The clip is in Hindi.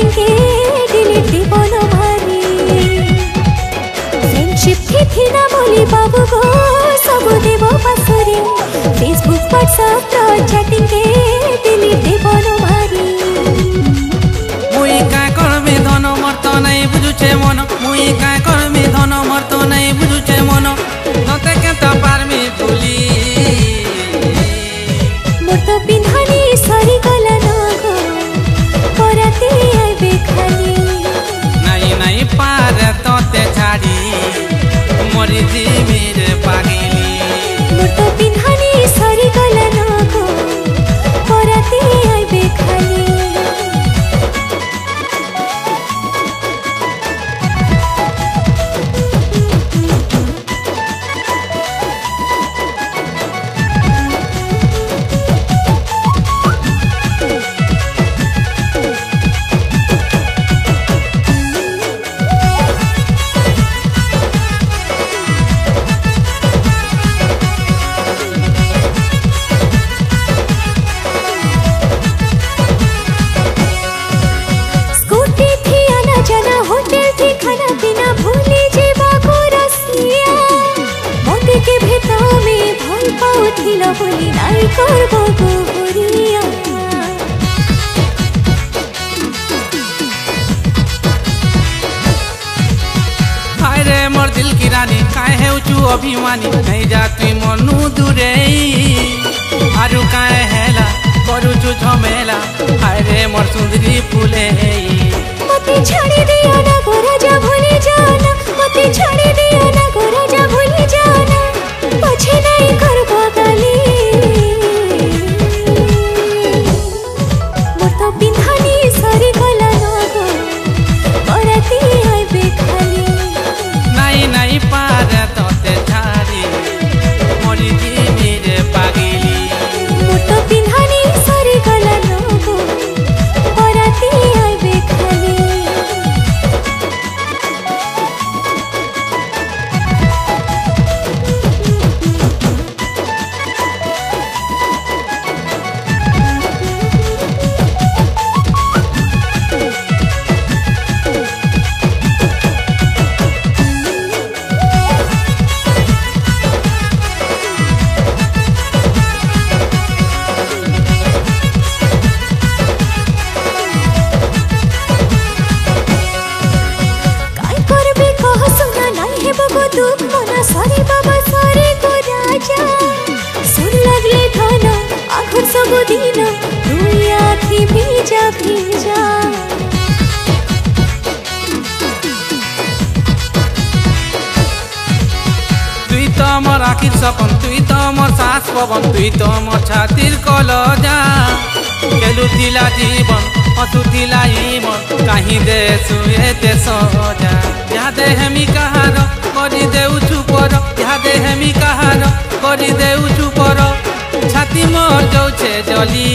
चैटिंग के डिलीट दीवन भारी फ्रेंडशिप थी ना बोली बाबू गो सब देव पासरे फेसबुक व्हाट्सएप चैटिंग के डिलीट दीवन भारी मुई का करबे धन मर्त नहीं बुझुचे मन मुई का करबे धन मर्त नहीं बुझुचे मन तते केता पारमी भूली मोर तो पिन्हानी सरी गला न गो कराते आइबे खाली नहीं नहीं पार तते छाड़ी मोरी जीवीर पागिली मोर तो पिन्हानी सरी गला न गो कराते आइबे खाली बोली नाई करबो गोरिया हाय रे मोर दिल की रानी काहे है उचू अभिमानी नहीं जाती मनु दूरे आरु काहे हेला करू छु झमेला हाय रे मोर सुंदरी फूले मते छाड़ी दिया ना गो राजा भूली जाना मते छाड़ी दिया ना गो राजा भूली जाना पछे नहीं करबो गाली मोर तो पिन्हानी सरी गला न गो कराती आइबे खाली नहीं नहीं पार तते छाड़ी मोरी जीवीर पागिली मोर तो पिन्हानी सरी गला न गो कराती आइबे खाली दुख मना सारे बाबा सारे को राजा सुन लगले धन आखर सब दिन दुई आखी भीजा भीजा तुई तो मोर आखिर सपन तुई तो मोर सास पवन तुई तो मोर छातिर कलजा केलुथिला जीवन हसुथिला मन कहीं दे सुएते सजा यादे हेमी कहार करी देउ चुपर यादे हेमी कहार करी देउ चुपर छाती मोर जाउछे जली